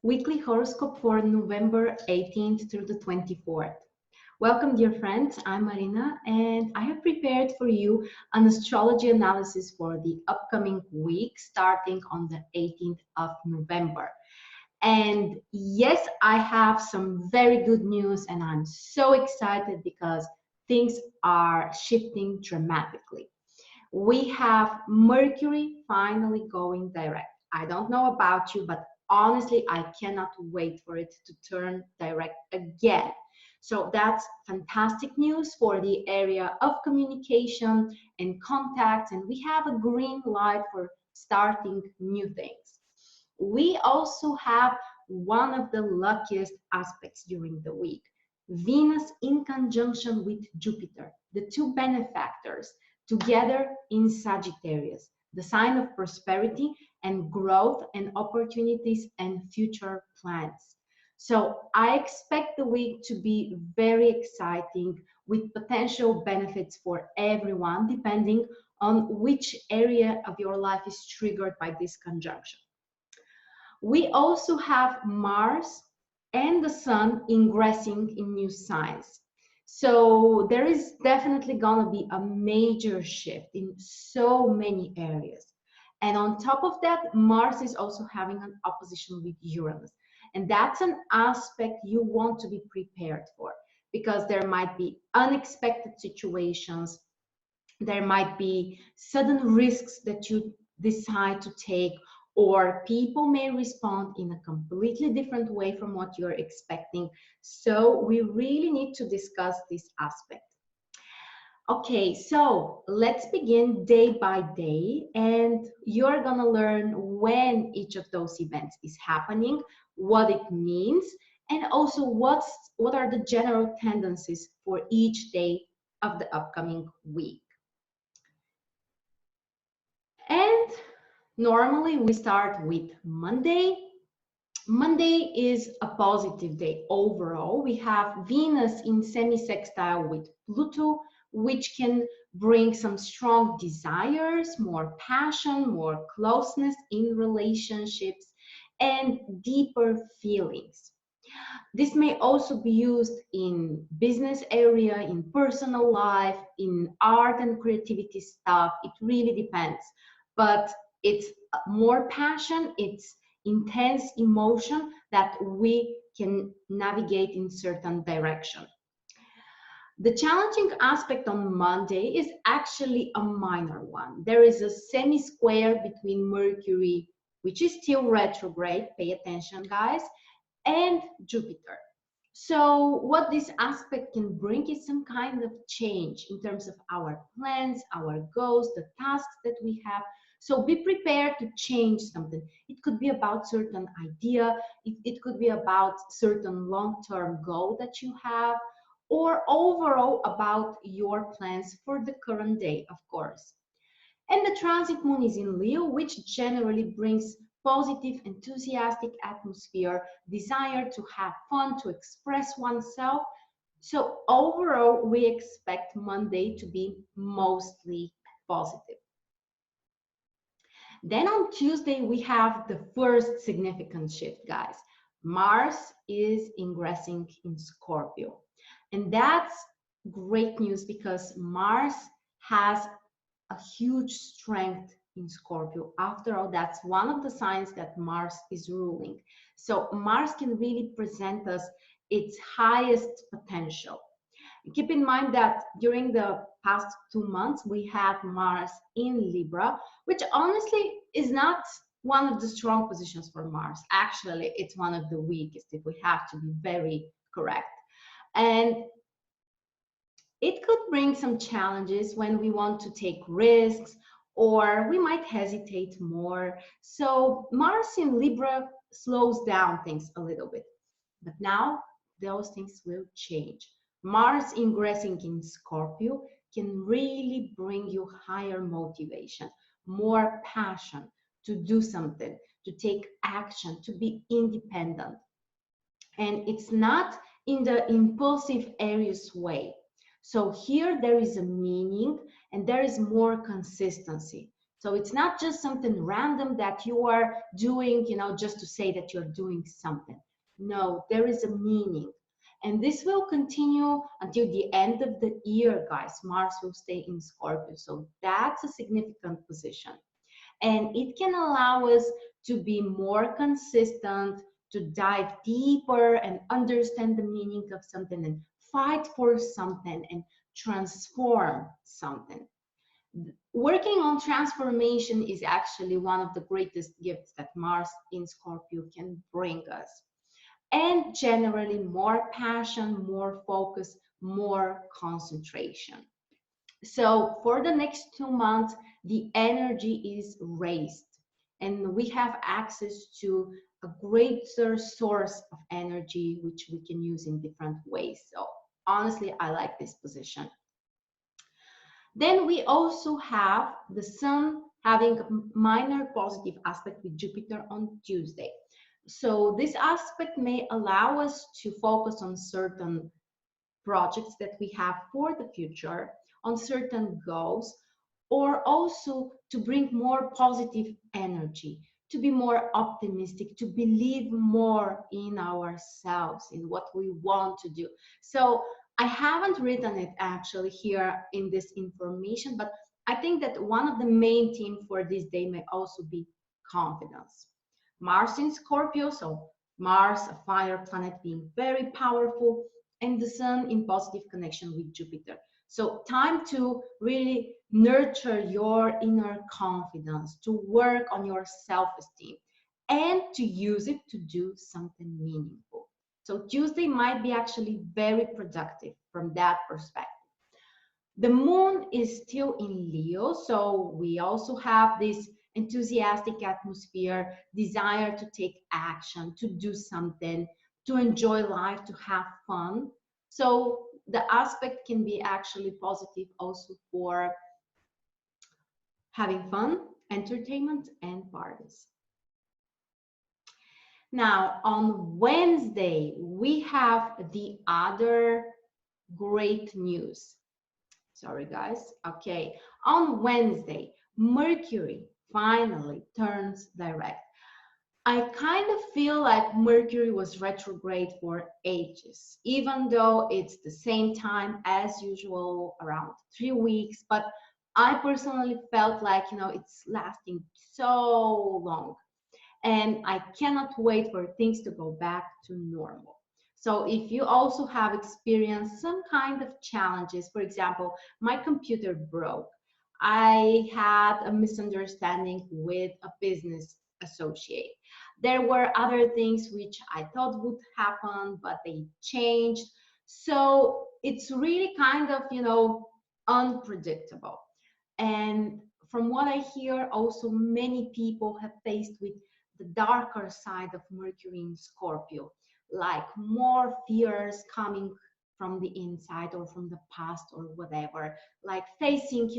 Weekly horoscope for November 18th through the 24th. Welcome, dear friends. I'm Marina, and I have prepared for you an astrology analysis for the upcoming week starting on the 18th of November. And yes, I have some very good news, and I'm so excited because things are shifting dramatically. We have Mercury finally going direct. I don't know about you, but honestly, I cannot wait for it to turn direct again. So that's fantastic news for the area of communication and contacts, and we have a green light for starting new things. We also have one of the luckiest aspects during the week. Venus in conjunction with Jupiter, the two benefactors, together in Sagittarius, the sign of prosperity and growth and opportunities and future plans. So I expect the week to be very exciting with potential benefits for everyone, depending on which area of your life is triggered by this conjunction. We also have Mars and the Sun ingressing in new signs. So there is definitely going to be a major shift in so many areas. And on top of that, Mars is also having an opposition with Uranus. And that's an aspect you want to be prepared for because there might be unexpected situations, there might be sudden risks that you decide to take, or people may respond in a completely different way from what you're expecting. So we really need to discuss this aspect. Okay, so let's begin day by day, and you're gonna learn when each of those events is happening, what it means, and also what are the general tendencies for each day of the upcoming week. And normally we start with Monday. Monday is a positive day overall. We have Venus in semi-sextile with Pluto, which can bring some strong desires, more passion, more closeness in relationships, and deeper feelings. This may also be used in business area, in personal life, in art and creativity stuff. It really depends. But it's more passion, it's intense emotion that we can navigate in certain direction. The challenging aspect on Monday is actually a minor one. There is a semi-square between Mercury, which is still retrograde, pay attention guys, and Jupiter. So what this aspect can bring is some kind of change in terms of our plans, our goals, the tasks that we have. So be prepared to change something. It could be about certain idea, it could be about certain long-term goal that you have, or overall about your plans for the current day, of course. And the transit moon is in Leo, which generally brings positive, enthusiastic atmosphere, desire to have fun, to express oneself. So overall, we expect Monday to be mostly positive. Then on Tuesday, we have the first significant shift, guys. Mars is ingressing in Scorpio. And that's great news because Mars has a huge strength in Scorpio. After all, that's one of the signs that Mars is ruling. So Mars can really present us its highest potential. Keep in mind that during the past 2 months, we have Mars in Libra, which honestly is not one of the strong positions for Mars. Actually, it's one of the weakest, if we have to be very correct. And it could bring some challenges when we want to take risks, or we might hesitate more. So Mars in Libra slows down things a little bit. But now those things will change. Mars ingressing in Scorpio can really bring you higher motivation, more passion to do something, to take action, to be independent. And it's not in the impulsive, areas way. So here there is a meaning and there is more consistency. So it's not just something random that you are doing, just to say that you're doing something. No, there is a meaning. And this will continue until the end of the year, guys. Mars will stay in Scorpio. So that's a significant position. And it can allow us to be more consistent, to dive deeper and understand the meaning of something and fight for something and transform something. Working on transformation is actually one of the greatest gifts that Mars in Scorpio can bring us. And generally, more passion, more focus, more concentration. So for the next 2 months, the energy is raised and we have access to a greater source of energy, which we can use in different ways. So honestly, I like this position. Then we also have the Sun having a minor positive aspect with Jupiter on Tuesday. So this aspect may allow us to focus on certain projects that we have for the future, on certain goals, or also to bring more positive energy, to be more optimistic, to believe more in ourselves, in what we want to do. So I haven't written it actually here in this information, but I think that one of the main themes for this day may also be confidence. Mars in Scorpio, so Mars, a fire planet, being very powerful, and the Sun in positive connection with Jupiter. So time to really nurture your inner confidence, to work on your self-esteem, and to use it to do something meaningful. So Tuesday might be actually very productive from that perspective. The moon is still in Leo, so we also have this enthusiastic atmosphere, desire to take action, to do something, to enjoy life, to have fun. So the aspect can be actually positive also for having fun, entertainment, and parties. Now, on Wednesday, we have the other great news. Sorry, guys. Okay. On Wednesday, Mercury finally turns direct. I kind of feel like Mercury was retrograde for ages, even though it's the same time as usual, around 3 weeks. But I personally felt like, it's lasting so long. And I cannot wait for things to go back to normal. So if you also have experienced some kind of challenges, for example, my computer broke. I had a misunderstanding with a business associate. There were other things which I thought would happen, but they changed. So it's really kind of, unpredictable. And from what I hear, also many people have faced with the darker side of Mercury in Scorpio, like more fears coming from the inside or from the past or whatever, like facing,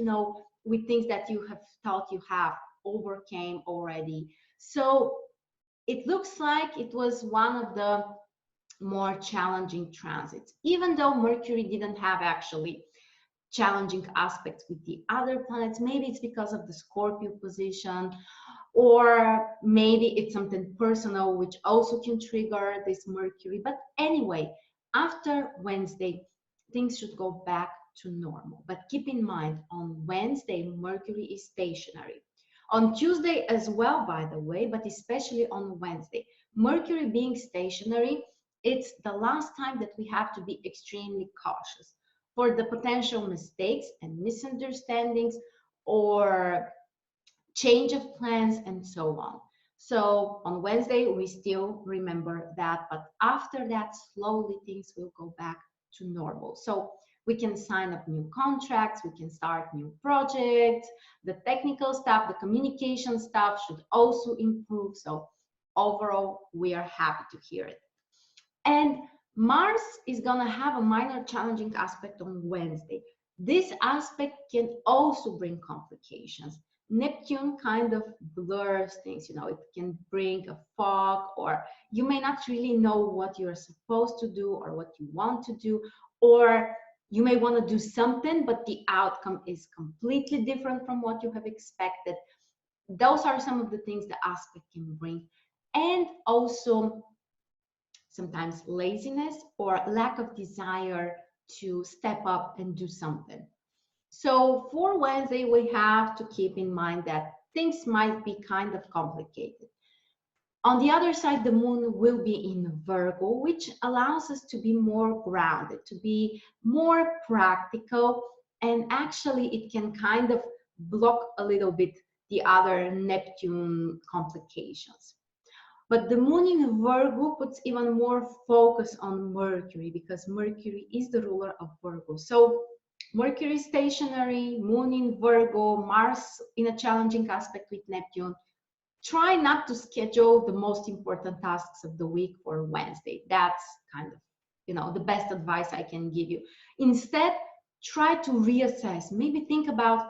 with things that you have thought you have overcame already. So it looks like it was one of the more challenging transits, even though Mercury didn't have actually challenging aspects with the other planets. Maybe it's because of the Scorpio position, or maybe it's something personal which also can trigger this Mercury. But anyway, after Wednesday, things should go back to normal. But keep in mind, on Wednesday, Mercury is stationary. On Tuesday as well, by the way, but especially on Wednesday. Mercury being stationary, it's the last time that we have to be extremely cautious for the potential mistakes and misunderstandings or change of plans and so on. So on Wednesday, we still remember that, but after that, slowly things will go back to normal. So we can sign up new contracts, we can start new projects, the technical stuff, the communication stuff should also improve. So overall, we are happy to hear it. And Mars is gonna have a minor challenging aspect on Wednesday. This aspect can also bring complications. Neptune kind of blurs things, it can bring a fog, or you may not really know what you're supposed to do or what you want to do, or You may want to do something, but the outcome is completely different from what you have expected. Those are some of the things the aspect can bring. And also sometimes laziness or lack of desire to step up and do something. So for Wednesday, we have to keep in mind that things might be kind of complicated. On the other side, the moon will be in Virgo, which allows us to be more grounded, to be more practical, and actually it can kind of block a little bit the other Neptune complications. But the moon in Virgo puts even more focus on Mercury, because Mercury is the ruler of Virgo. So Mercury stationary, moon in Virgo, Mars in a challenging aspect with Neptune. Try not to schedule the most important tasks of the week for Wednesday. That's kind of, the best advice I can give you. Instead, try to reassess. Maybe think about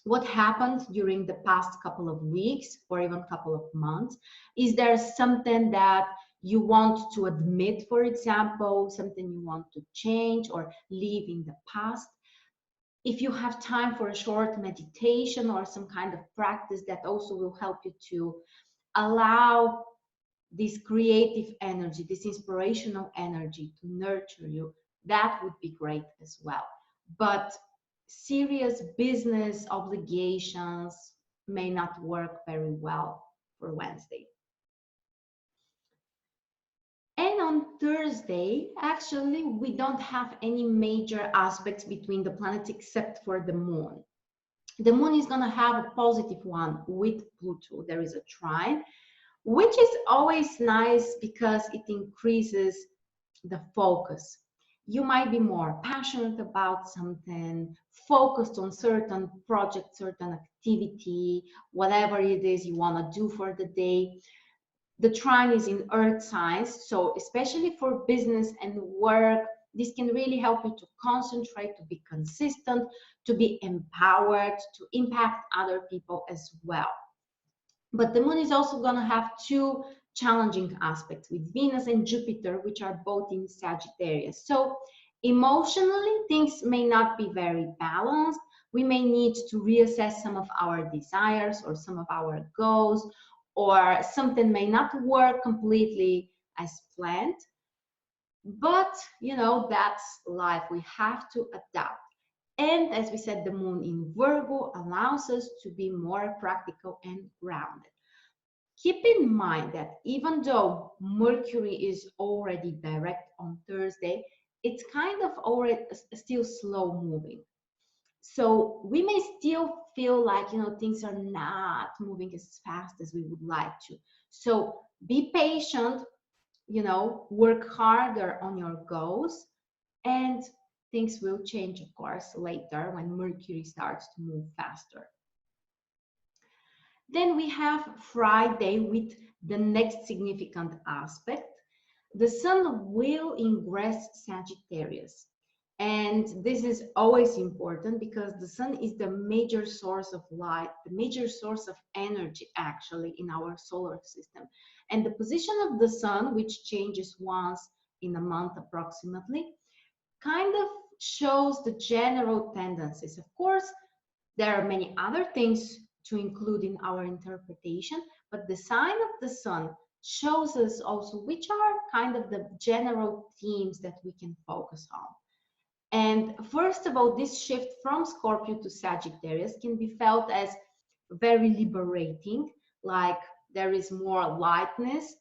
what happened during the past couple of weeks or even couple of months. Is there something that you want to admit, for example, something you want to change or leave in the past? If you have time for a short meditation or some kind of practice, that also will help you to allow this creative energy, this inspirational energy to nurture you. That would be great as well. But serious business obligations may not work very well for Wednesday. And on Thursday, actually, we don't have any major aspects between the planets except for the moon. The moon is going to have a positive one with Pluto. There is a trine, which is always nice because it increases the focus. You might be more passionate about something, focused on certain project, certain activity, whatever it is you want to do for the day. The trine is in earth signs, so especially for business and work, this can really help you to concentrate, to be consistent, to be empowered, to impact other people as well. But the moon is also going to have two challenging aspects with Venus and Jupiter, which are both in Sagittarius. So emotionally, things may not be very balanced. We may need to reassess some of our desires or some of our goals, or something may not work completely as planned. But, that's life. We have to adapt. And as we said, the moon in Virgo allows us to be more practical and grounded. Keep in mind that even though Mercury is already direct on Thursday, it's kind of already still slow moving. So we may still feel like, things are not moving as fast as we would like to. So be patient, work harder on your goals, and things will change, of course, later when Mercury starts to move faster. Then we have Friday with the next significant aspect. The sun will ingress Sagittarius. And this is always important because the sun is the major source of light, the major source of energy actually in our solar system. And the position of the sun, which changes once in a month approximately, kind of shows the general tendencies. Of course, there are many other things to include in our interpretation, but the sign of the sun shows us also which are kind of the general themes that we can focus on. And first of all, this shift from Scorpio to Sagittarius can be felt as very liberating, like there is more lightness,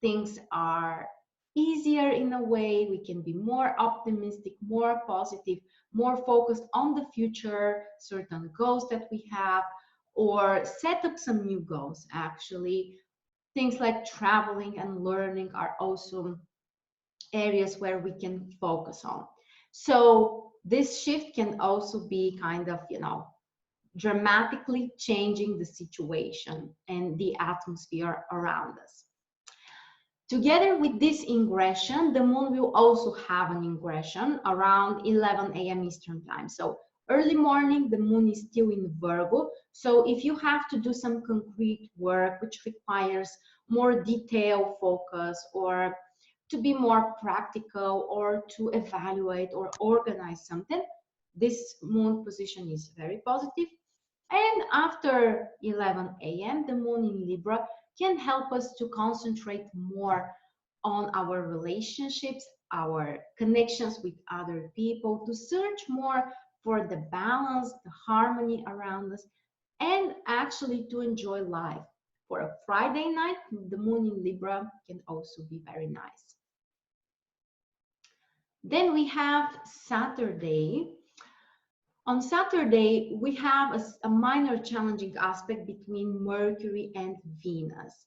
things are easier in a way, we can be more optimistic, more positive, more focused on the future, certain goals that we have, or set up some new goals actually. Things like traveling and learning are also areas where we can focus on. So this shift can also be kind of, dramatically changing the situation and the atmosphere around us. Together with this ingression, the moon will also have an ingression around 11 a.m. Eastern time. So early morning, the moon is still in Virgo. So if you have to do some concrete work which requires more detailed focus, or to be more practical or to evaluate or organize something, this moon position is very positive. And after 11 a.m., the moon in Libra can help us to concentrate more on our relationships, our connections with other people, to search more for the balance, the harmony around us, and actually to enjoy life. For a Friday night, the moon in Libra can also be very nice. Then we have Saturday. On Saturday, we have a minor challenging aspect between Mercury and Venus.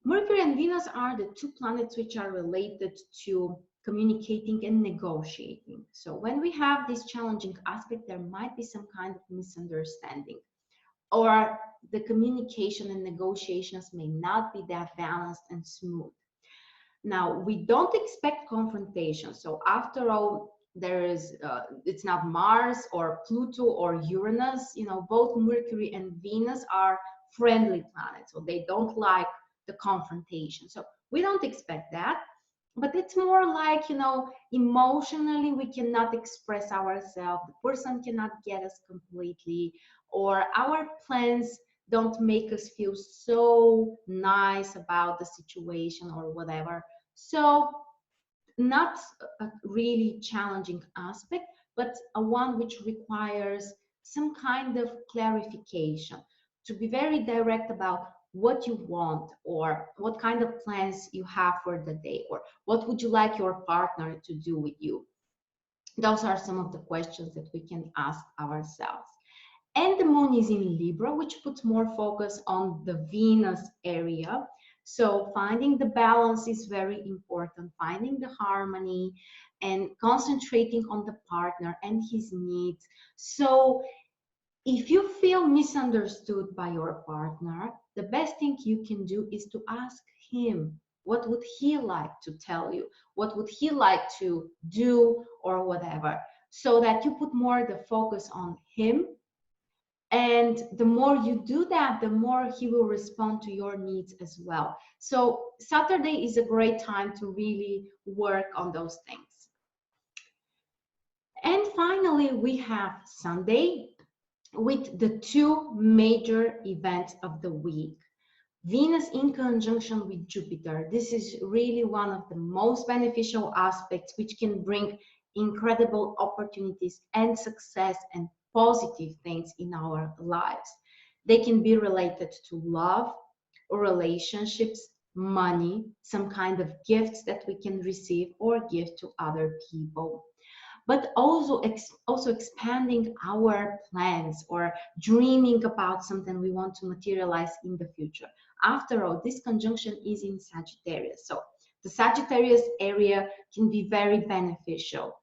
Mercury and Venus are the two planets which are related to communicating and negotiating. So when we have this challenging aspect, there might be some kind of misunderstanding, or the communication and negotiations may not be that balanced and smooth. Now, we don't expect confrontation. So after all, there is, it's not Mars or Pluto or Uranus. You know, both Mercury and Venus are friendly planets, so they don't like the confrontation. So we don't expect that. But it's more like, you know, emotionally we cannot express ourselves. The person cannot get us completely, or our plans don't make us feel so nice about the situation or whatever. So not a really challenging aspect, but a one which requires some kind of clarification, to be very direct about what you want, or what kind of plans you have for the day, or what would you like your partner to do with you. Those are some of the questions that we can ask ourselves. And the moon is in Libra, which puts more focus on the Venus area. So finding the balance is very important, finding the harmony and concentrating on the partner and his needs. So if you feel misunderstood by your partner, the best thing you can do is to ask him, what would he like to tell you? What would he like to do, or whatever, so that you put more the focus on him. And the more you do that, the more he will respond to your needs as well. So Saturday is a great time to really work on those things. And finally, we have Sunday with the two major events of the week. Venus in conjunction with Jupiter. This is really one of the most beneficial aspects, which can bring incredible opportunities and success and positive things in our lives. They can be related to love or relationships, money, some kind of gifts that we can receive or give to other people. But also expanding our plans or dreaming about something we want to materialize in the future. After all, this conjunction is in Sagittarius. So the Sagittarius area can be very beneficial.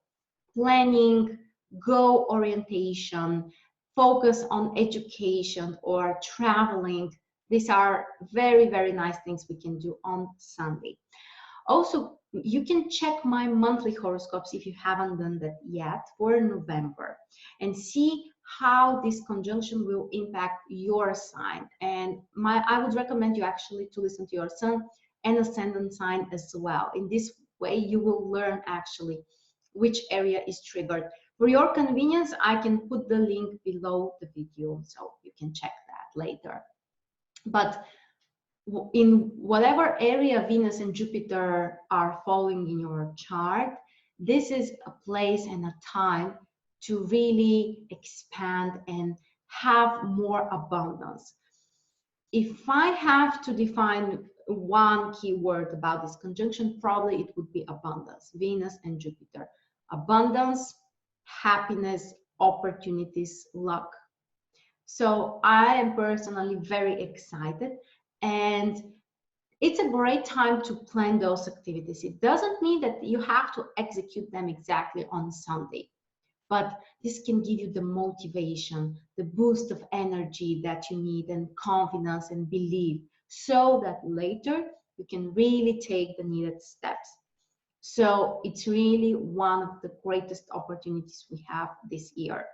Planning, goal orientation, focus on education or traveling. These are very, very nice things we can do on Sunday. Also, you can check my monthly horoscopes if you haven't done that yet for November, and see how this conjunction will impact your sign. And I would recommend you actually to listen to your sun and ascendant sign as well. In this way, you will learn actually which area is triggered. For your convenience, I can put the link below the video, so you can check that later. But in whatever area Venus and Jupiter are falling in your chart, this is a place and a time to really expand and have more abundance. If I have to define one key word about this conjunction, probably it would be abundance. Venus and Jupiter. Abundance, happiness, opportunities, luck. So I am personally very excited, and it's a great time to plan those activities. It doesn't mean that you have to execute them exactly on Sunday, but this can give you the motivation, the boost of energy that you need, and confidence and belief, so that later you can really take the needed steps. So it's really one of the greatest opportunities we have this year.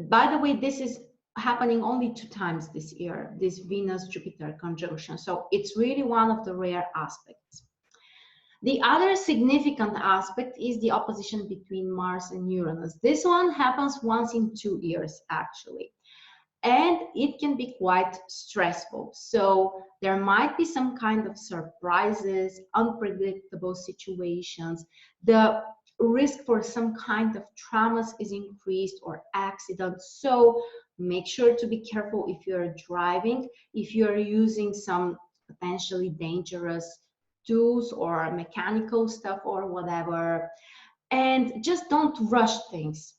By the way, this is happening only 2 times this year, this Venus-Jupiter conjunction. So it's really one of the rare aspects. The other significant aspect is the opposition between Mars and Uranus. This one happens once in 2 years, actually, and it can be quite stressful. So there might be some kind of surprises, unpredictable situations. The risk for some kind of traumas is increased or accidents. So make sure to be careful if you're driving, if you're using some potentially dangerous tools or mechanical stuff or whatever. And just don't rush things.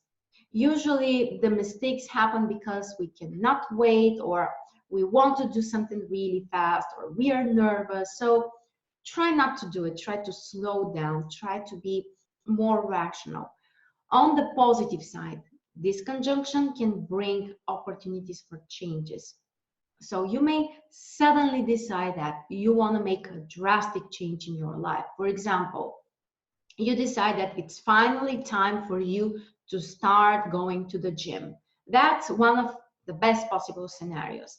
Usually the mistakes happen because we cannot wait, or we want to do something really fast, or we are nervous. So try not to do it. Try to slow down. Try to be more rational. On the positive side, this conjunction can bring opportunities for changes. So you may suddenly decide that you want to make a drastic change in your life. For example, you decide that it's finally time for you to start going to the gym. That's one of the best possible scenarios.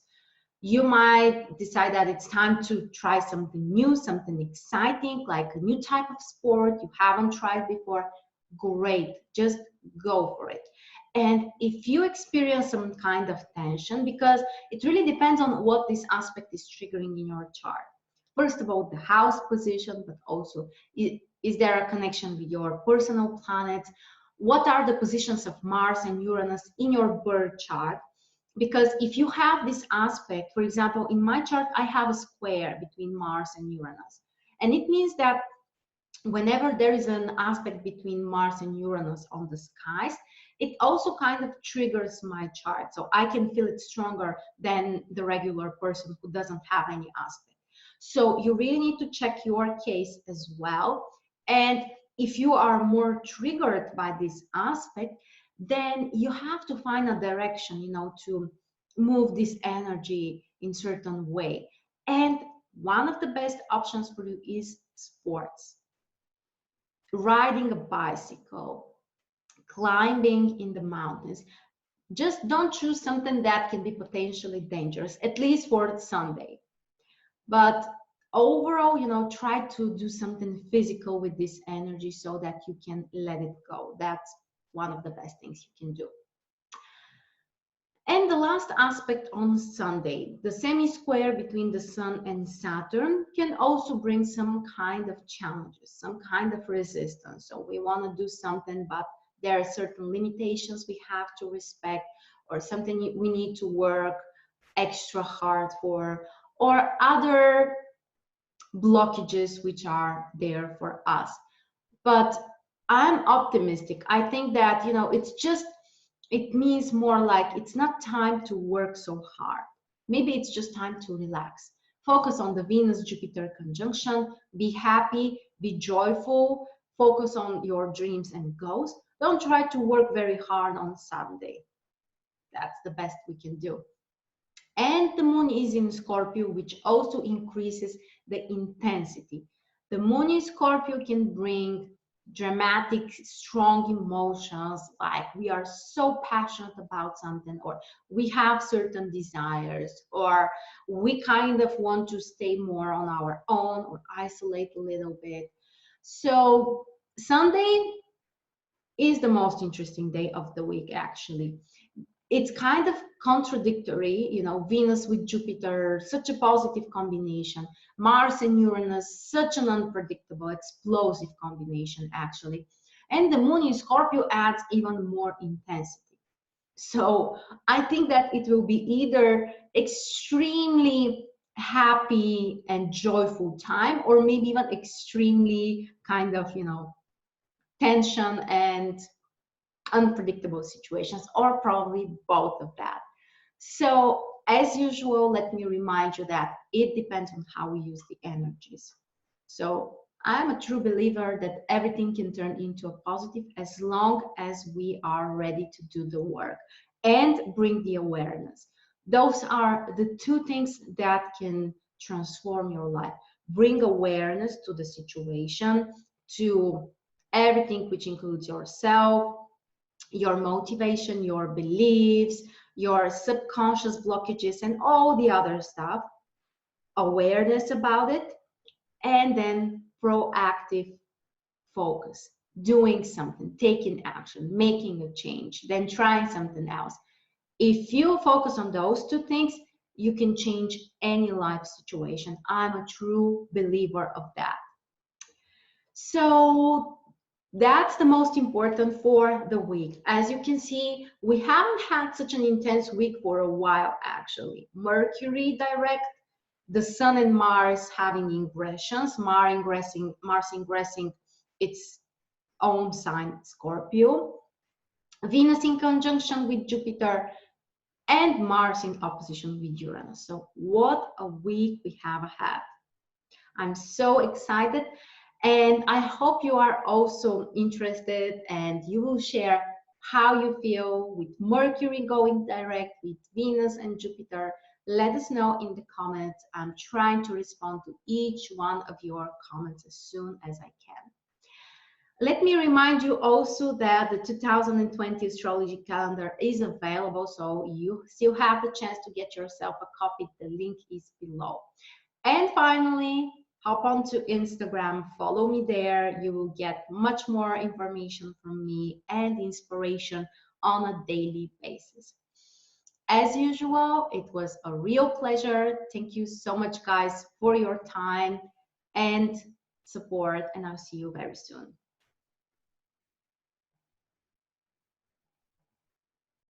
You might decide that it's time to try something new, something exciting, like a new type of sport you haven't tried before. Great, just go for it. And if you experience some kind of tension, because it really depends on what this aspect is triggering in your chart. First of all, the house position, but also is there a connection with your personal planets? What are the positions of Mars and Uranus in your birth chart? Because if you have this aspect, for example, in my chart, I have a square between Mars and Uranus. And it means that whenever there is an aspect between Mars and Uranus on the skies, it also kind of triggers my chart. So I can feel it stronger than the regular person who doesn't have any aspect. So you really need to check your case as well. And if you are more triggered by this aspect, then you have to find a direction, to move this energy in certain way. And one of the best options for you is sports. Riding a bicycle, climbing in the mountains. Just don't choose something that can be potentially dangerous, at least for Sunday. But overall, try to do something physical with this energy so that you can let it go. That's one of the best things you can do. And the last aspect on Sunday, the semi-square between the Sun and Saturn can also bring some kind of challenges, some kind of resistance. So we want to do something, but there are certain limitations we have to respect, or something we need to work extra hard for, or other blockages which are there for us. But I'm optimistic. I think that, it means more like it's not time to work so hard. Maybe it's just time to relax. Focus on the Venus-Jupiter conjunction. Be happy, be joyful, focus on your dreams and goals. Don't try to work very hard on Sunday. That's the best we can do. And the moon is in Scorpio, which also increases the intensity. The moon in Scorpio can bring dramatic, strong emotions, like we are so passionate about something, or we have certain desires, or we kind of want to stay more on our own or isolate a little bit. So Sunday is the most interesting day of the week, actually. It's kind of contradictory, Venus with Jupiter, such a positive combination. Mars and Uranus, such an unpredictable, explosive combination, actually. And the moon in Scorpio adds even more intensity. So I think that it will be either extremely happy and joyful time, or maybe even extremely kind of, tension and unpredictable situations, or probably both of that. So as usual, let me remind you that it depends on how we use the energies. So I'm a true believer that everything can turn into a positive as long as we are ready to do the work and bring the awareness. Those are the two things that can transform your life. Bring awareness to the situation, to everything, which includes yourself, your motivation, your beliefs, your subconscious blockages, and all the other stuff, awareness about it, and then proactive focus, doing something, taking action, making a change, then trying something else. If you focus on those two things, you can change any life situation. I'm a true believer of that. So that's the most important for the week. As you can see, we haven't had such an intense week for a while, actually. Mercury direct, the Sun and Mars having ingressions, Mars ingressing its own sign, Scorpio, Venus in conjunction with Jupiter, and Mars in opposition with Uranus. So what a week we have ahead. I'm so excited, and I hope you are also interested and you will share how you feel with Mercury going direct with Venus and Jupiter. Let us know in the comments. I'm trying to respond to each one of your comments as soon as I can. Let me remind you also that the 2020 astrology calendar is available, so you still have the chance to get yourself a copy. The link is below. And finally, hop onto Instagram, follow me there. You will get much more information from me and inspiration on a daily basis. As usual, it was a real pleasure. Thank you so much, guys, for your time and support, and I'll see you very soon.